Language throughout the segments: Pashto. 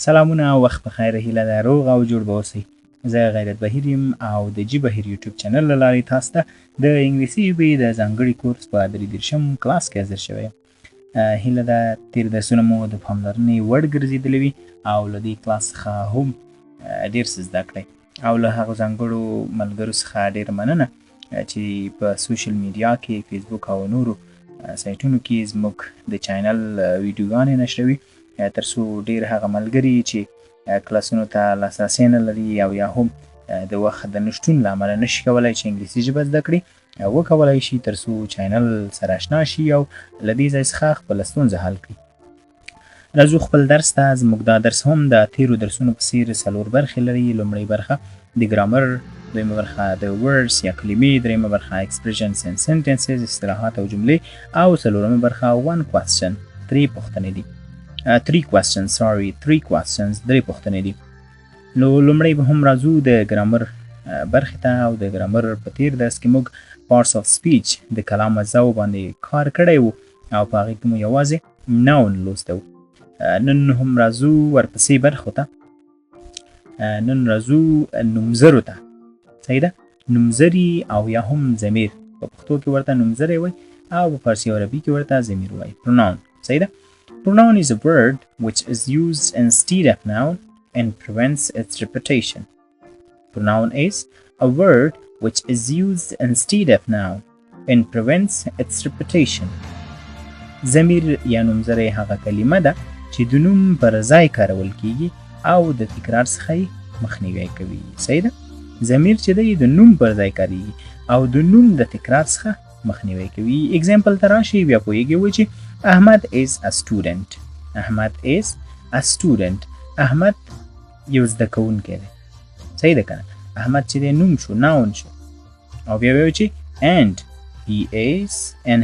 سلامونه وخت په خیر هیله ده روغ او جوړ به اوسئ. زه غیرت بهیر یم او د جی بهیر یوټیوب چینل له لارې تاسو ته د انګلیسي ژبې د ځانګړي کورس په دېرشم کلاس کې حاضر شوی یم. هیله ده تېر درسونه مو د پاملرنې وړ ګرځېدلي وي او له دې کلاس څخه هم ډېر څه زده کړئ او له هغو ځانګړو ملګرو څخه ډېره مننه چې په سوشل میډیا کې فیسبوک او نورو سایټونو کې زموږ د چینل ویډیوګانې نشروي تر څو ډېر هغه ملګري چې کلاسونو ته لاسرسی نه لري او یا هم د وخت د نشتون له امله نشي کولی چې انګلیسي ژبه زده کړي وکولی شي تر څو چینل سره اشنا شي او له دې ځای څخه خپله ستونزه حل کړي. راځو خپل درس ته. زموږ دا درس هم د تېرو درسونو په څېر 4 برخې لري. لومړۍ برخه د ګرامر، دویمه برخه د ورډز یا کلمې، دریمه برخه ایکسپریشنز اند سنټنسز اصطلاحات او جملې او څلورمه برخه 1 question 3 پوښتنې دي. 3 questions درې پوښتنې دي. نو لومړی به هم راځو د ګرامر برخې ته او د ګرامر په تېر درس کې موږ parts of speech د کلام اجزاو باندې کار کړی و او په هغې کې مو یوازې noun لوستی و. نن هم راځو ورپسې برخو ته. نن راځو نومځرو ته. صحیح ده؟ نومځري او یا هم ضمیر. په پښتو کې ورته نومځری وایي او په فارسي او عربي کې ورته ضمیر وایي. pronoun. صحیح ده؟ Pronoun is a word which is used instead of noun and prevents its repetition. Pronoun is a word which is used instead of noun and prevents its repetition. ضمیر یا نومځری هغه کلمه ده چې د نوم پر ځای کارول کیږي او د تکرار څخه یې مخنیوی کوي. صحیح ده؟ ضمیر چې دی د نوم پر ځای کاریږي او د نوم د تکرار څخه مخنیوی کوي. اگزامپل ته راشئ بیا پوهیږئ چې احمد is a student. احمد is a student. احمد یو زده کوونکی دی. صحیح ده که نه؟ احمد چې دی نوم شو، ناون شو. او بیا وایو چې and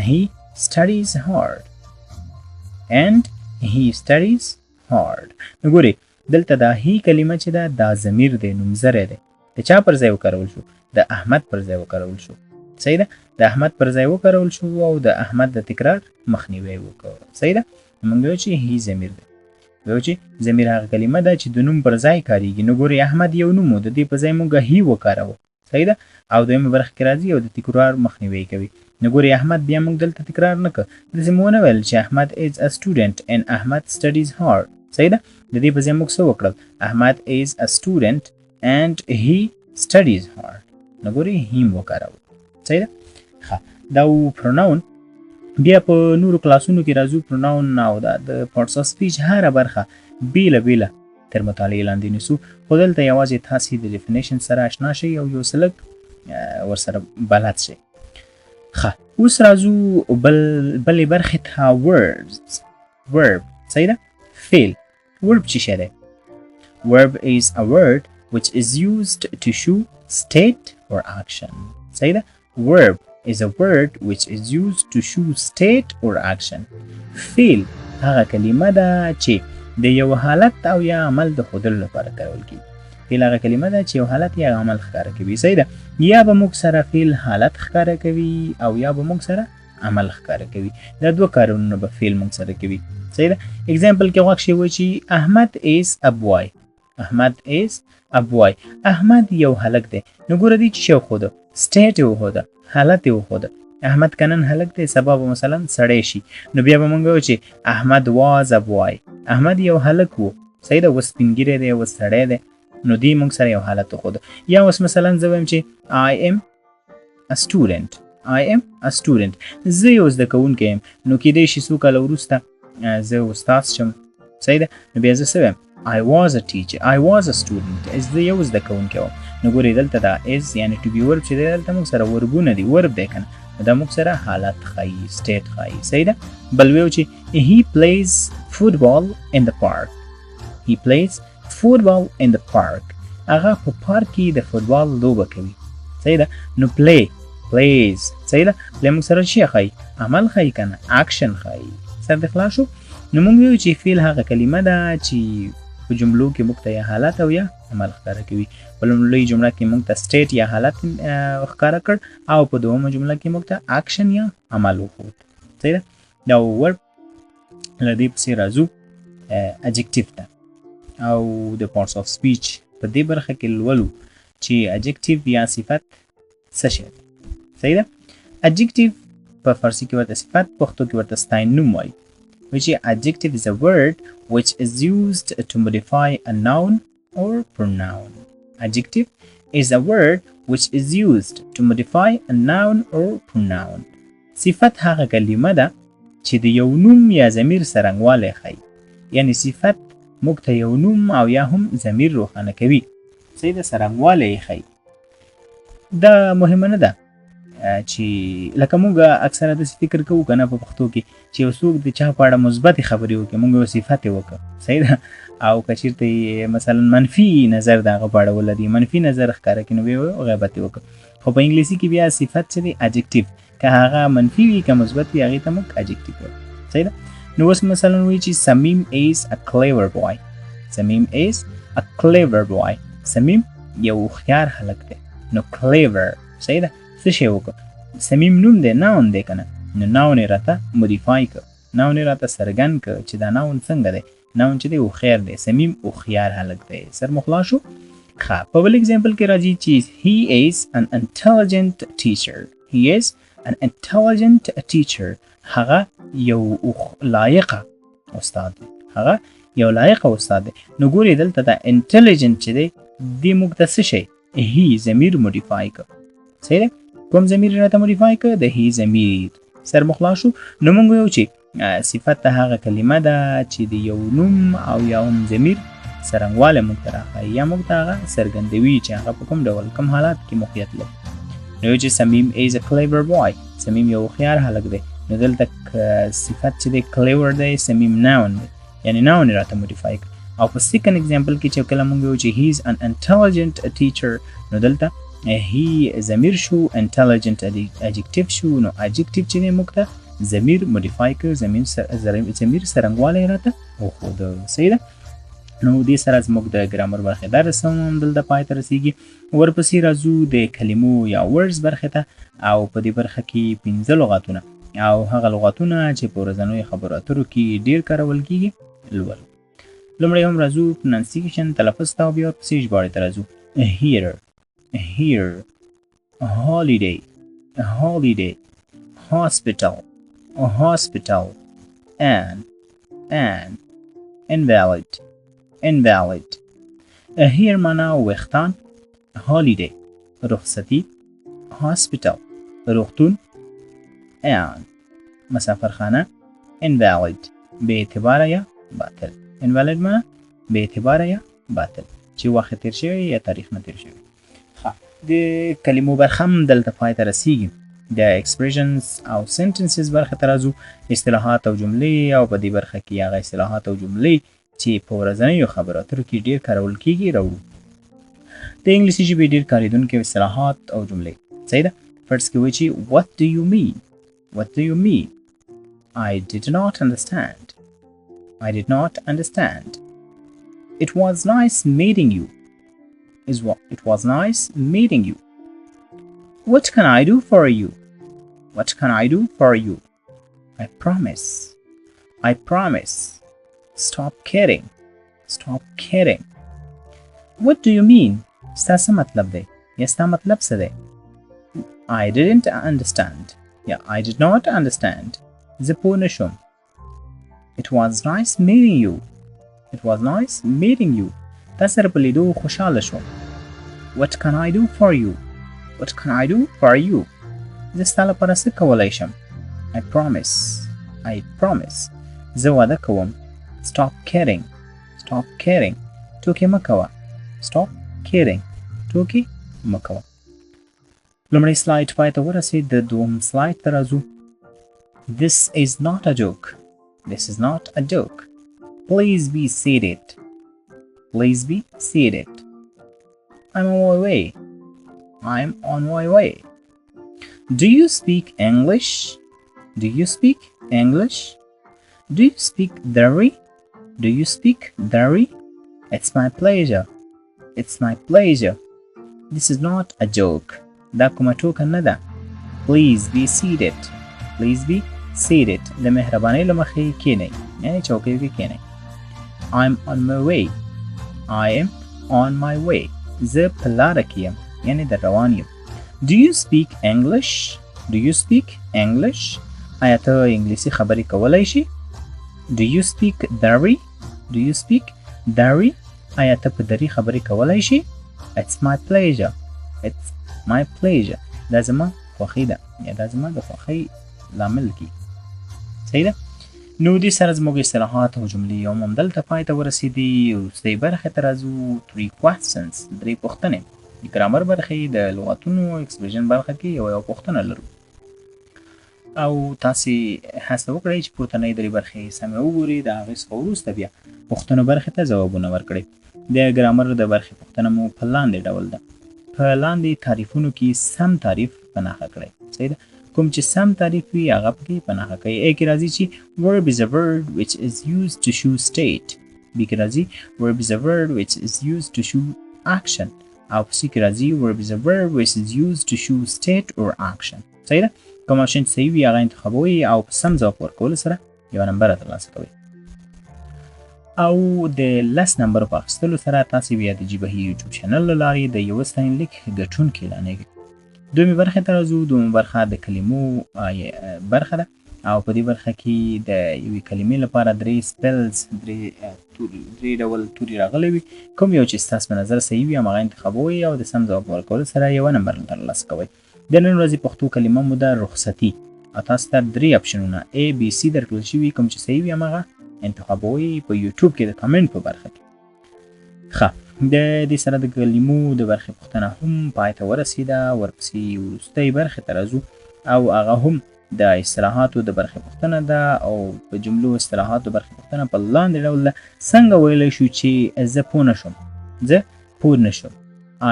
he studies hard. and he studies hard. نو ګورئ دلته دا هی کلمه چې ده دا ضمیر دی، نومځری دی. د چا پر ځای وکارول شو؟ د احمد پر ځای وکارول شو. صحیح ده؟ د احمد پر ځای وکارول شو او د احمد د تکرار مخنیوی وکړو. صحیح ده؟ موږ وایو چې هی ضمیر دی. وایو چې ضمیر هغه کلمه ده چې د نوم پر ځای کاریږي. نو ګورئ احمد یو نوم و، د دې په ځای موږ هی وکاروو. صحیح ده؟ او دویمه برخه کې راځي او د تکرار مخنیوی کوي. نو ګورئ احمد بیا موږ دلته تکرار نه کړ. داسې مو ونه ویل چې احمد is a student and احمد studies hard. صحیح ده؟ د دې په ځای موږ څه وکړل؟ احمد is a student and he studies hard. نو ګورئ هیم وکاروو. صحیح ده؟ دا و پروناون. بیا په نورو کلاسونو کې راځو پروناون او دا د پارټس آف سپیچ هره برخه بیله بیله تر مطالعې لاندې نیسو، خو دلته یوازې تاسې د ډیفینیشن سره اشنا شئ او یو څه لږ ورسره بلد شئ. اوس راځو بلې برخې ته words. verb. صحیح ده؟ فعل. verb څه شی دی؟ verb is a word which is used to show state or action. صحیح ده؟ verb is a word which is used to show state or action. فعل هغه کلمه ده چې د یو حالت او یا عمل د ښودلو لپاره کارول کیږي. فعل هغه کلمه ده چې یو حالت یا عمل ښکاره کوي. صحیح ده؟ یا به موږ سره فعل حالت ښکاره کوي او یا به موږ سره عمل ښکاره کوي. دا دوه کارونه به فعل موږ سره کوي. صحیح ده؟ اگزامپل کې غوږ شي وایي چې احمد is a boy. احمد is a boy. احمد یو هلک دی. نو ګوره دې چې شی وښوده؟ سټیټ یې وښوده، حالت یې وښوده. احمد که نن هلک دی سبا به مثلا سړی شي. نو بیا به موږ وایو چې احمد was a boy. احمد یو هلک و. صحیح ده؟ اوس سپین ږیری دی، اوس سړی دی. نو دې موږ سره یو حالت وښوده. یا اوس مثلا زه وایم چې I am a student. زه یو زده کوونکی یم. نو کیدای شي څو کاله وروسته زه استاد شم. صحیح ده؟ نو بیا زه څه وایم؟ I was a teacher. I was a student. زه یو زده کوونکی وم. نو ګورئ دلته دا is یعنې to be verb چې دی دلته موږ سره وربونه دي، ورب دی که نه؟ دا موږ سره حالت ښایي، state ښایي. صحیح ده؟ بل ویو چې he plays football in the park. he plays football in the park. هغه په پارک کې د فوټبال لوبه کوي. صحیح ده؟ نو plays. صحیح ده؟ play موږ سره څه ښایي؟ عمل ښایي که نه؟ action ښایي. سر دې خلاص شو؟ نو موږ ویو چې فعل هغه کلمه ده چې په جملو کې موږ ته یا حالت او یا عمل ښکاره کوي. په لومړۍ جمله کې موږ ته سټیټ یا حالت ښکاره کړ او په دومه جمله کې موږ ته اکشن یا عمل وښود. صحیح ده؟ دا ورب له دې پسې راځو adjective ته. او د parts of speech په دې برخه کې لولو چې adjective یا صفت څه شی دی. صحیح ده. adjective په فارسی کې ورته صفت، پښتو کې ورته ستاینوم وایي. which adjective is a word which is used to modify a noun or pronoun. Adjective is a word which is used to modify a noun or pronoun. صفت هغه کلمه ده چې د یو نوم یا ضمیر څرنګوالی ښیي. یعنی صفت موږ ته یو نوم او یا هم ضمیر روښانه کوي. صحیح ده، څرنګوالی یې ښیي. دا مهمه نه ده چې لکه موږ اکثره داسې فکر کوو که نه په پښتو کې چې یو څوک د چا په اړه مثبتې خبرې وکړي، موږ یو صفت یې وکړو. صحیح ده. او که چېرته یې مثلا منفي نظر د هغه په اړه ولري، منفي نظر ښکاره کړي، نو بیا غیبت یې وکړو. خو په انګلیسي کې بیا صفت چې دی adjective، که هغه منفي وي که مثبت وي هغې ته موږ adjective وایو. صحیح ده. نو اوس مثلا وایي چې سمیم is a clever boy. سمیم is a clever boy. سمیم یو هوښیار هلک دی. نو clever صحیح ده. څه شی وکړو؟ سمیم نوم دی، ناون دی که نه، نو ناون یې راته modify کړ، ناون یې راته څرګند کړ چې دا ناون څنګه دی. ناون چې دی هوښیار دی، سمیم هوښیار هلک دی. سر مو خلاص شو؟ ښه، په بل اگزامپل کې راځي چې he is an intelligent teacher. he is an intelligent teacher. هغه یو لایقه استاد دی. هغه یو لایقه استاد دی. نو ګورې دلته دا intelligent چې دی دې موږ ته څه شی he ضمیر modify کړ. صحیح ده. کوم ضمیر راته modify کړ؟ د he ضمیر. سر مو خلاص شو؟ نو موږ وایو چې صفت ته هغه کلمه ده چې د یو نوم او یا هم ضمیر څرنګوالی موږ ته راښایي یا موږ ته هغه څرګندوي چې هغه په کوم ډول کوم حالات کې موقعیت لري. نو چې سمیم is a clever boy. سمیم یو هوښیار هلک دی. نو دلته صفت چې دی clever دی، سمیم noun دی، یعنی noun یې راته modify کړ. او په سیکنډ اگزامپل کې چې کله موږ وایو چې he is an intelligent teacher، نو دلته he ضمیر شو، intelligent adjective شو. نو adjective چې دی موږ ته ضمیر modify کړ، ضمیر څرنګوالی راته وښوده. صحیح ده. نو دې سره زموږ د ګرامر برخې درس هم دلته پای ته رسیږي. ورپسې راځو د کلمو یا words برخې ته، او په دې برخه کې 15 لغاتونه او هغه لغاتونه چې په ورځنیو خبرو اترو کې ډېر کارول کېږي لولو. لومړی هم راځو pronunciation تلفظ ته، او بیا ورپسې ژباړې ته راځو. here holiday hospital and invalid. here معنا ویښتان، holiday رخصتی، hospital روغتون، and مسافرخانه، invalid بې اعتباره یا باطل. invalid معنا بې اعتباره یا باطل، چې وخت تیر شوی یا تاریخ نه تیر شوی. د کلمو برخه هم دلته پای ته رسیږي. د expressions او sentences برخه ته راځو. اصطلاحات او جملې، او په دې برخه کې هغه اصطلاحات او جملې چې په ورځنیو خبرو اترو کې ډېر کارول کېږي راوړو. د انګلیسي ژبې ډېر کارېدونکي اصطلاحات او جملې. صحیح ده. فرض کې وایي چې what do you mean I did not understand. It was nice meeting you. It was nice meeting you. What can I do for you? I promise. Stop kidding. What do you mean? ستا څه مطلب دی یا ستا مطلب څه دی؟ I didn't understand. یا I did not understand. زه پوه نه شوم. It was nice meeting you. تا سره په لیدو خوشحاله شوم. What can I do for you? زه ستا لپاره څه کولی شم؟ I promise. زه وعده کوم. Stop kidding. ټوکې مه کوه. Stop kidding. ټوکې مه کوه. لومړی سلاید پای ته ورسېد. د دوم سلاید ته راځو. This is not a joke. Please be seated. I'm on my way. Do you speak English? Do you speak Dari? It's my pleasure. This is not a joke. دا کومه ټوکه نه ده. Please be seated. د مهربانۍ له مخې کښېنئ، یعنې چوکۍ کې کښېنئ. I'm on my way. I am on my way. زه په لاره کې یم یعنی در روان یم. Do you speak English? Do you speak English? آیا ته انګلیسي خبرې کولی شي؟ Do you speak Dari? Do you speak Dari? آیا ته په دری خبرې کولی شي؟ It's my pleasure. It's my pleasure. دا زما خوښي ده یا دا زما د خوښۍ لامل کی. صحیح ده؟ نو دې سره زموږ اصطلاحات او جملې هم همدلته پای ته ورسېدي. وروستۍ برخې ته راځو. 3 questions 3 پوښتنې. د ګرامر برخې د لغتونو ایکسپریشن برخه کې یو پوښتنه لرو او تاسې هڅه وکړئ چې پورتنۍ 3 برخې سمې وګورئ. د هغې څخه وروسته بیا پوښتنو برخې ته ځوابونه ورکړئ. د ګرامر د برخې پوښتنه مو په لاندې ډول ده. په لاندې تعریفونو کې سم تعریف په نښه کړئ. صحیح ده؟ کوم چې سم تعریف وي هغه پکې په نښه کړئ. A کې راځي چې verb is a word which is used to show state. B کې راځي verb is a word which is used to show action. او په C کې راځي verb is a verb which is used to show state or action. صحیح ده؟ کوم اکشن چې صحیح وي هغه انتخابوئ او په سم ځواب ورکولو سره یوه نمبره ترلاسه کوئ. او د 10 نمبرو په اخیستلو سره تاسې بیا د جي بهیر یوټیوب چینل له لارې د یوه ستاینلیک ګټونکي اعلانیږئ. دویمې برخې ته راځو. دویمه برخه د کلمو برخه ده او په دې برخه کې د یوې کلمې لپاره 3 سپلز 3 ډول توري راغلی وي. کوم یو چې ستاسو په نظر صحیح وي هماغه انتخابوئ او د سم ځواب ورکولو سره یوه نمبر ترلاسه کوئ. د نن ورځې پښتو کلمه مو ده رخصتي او تاسو ته 3 اپشنونه A B C درکړل شوي. کوم چې صحیح وي هماغه انتخابوئ په یوټیوب کې د کامنټ په برخه کې. ښه، د دې سره د کلمو د برخې پوښتنه هم پای ته ورسېده. ورپسې وروستۍ برخې ته راځو او هغه هم د اصطلاحاتو د برخې پوښتنه ده او په جملو اصطلاحاتو برخې پوښتنه په لاندې ډول ده. څنګه ویلی شو چې زه پوه نه شوم؟ زه پوه نه شوم.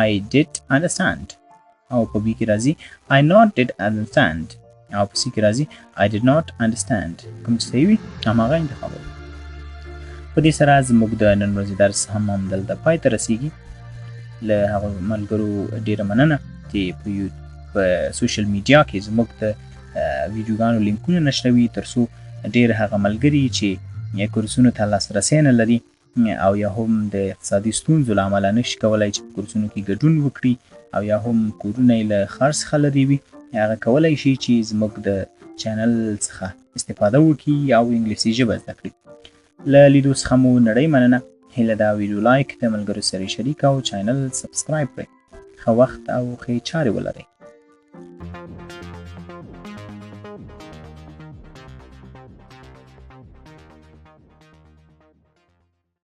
I did understand. او په B کې راځي I not did understand. او په C کې راځي I did not understand. کوم چې صحیح وي هماغه انتخابوئ. په دې سره زموږ د نن ورځې درس هم همدلته پای ته رسیږي. له هغو ملګرو ډېره مننه چې په سوشل میډیا کې زموږ د ویډیوګانو لینکونه نشروي تر څو ډېر هغه ملګري چې کورسونو ته لاسرسی نه لري او یا هم د اقتصادي ستونزو له امله نشي کولی چې په کورسونو کې ګډون وکړي او یا هم کورونه یې له ښار څخه لرې وي هغه کولی شي چې زموږ د چینل څخه استفاده وکړي او انګلیسي ژبه زده کړي. له لیدو څخه مو نړۍ مننه. هیله ده ویډیو لایک د ملګرو سره شریک او چینل سبسکرایب کړئ. ښه وخت او ښې چارې ولرئ.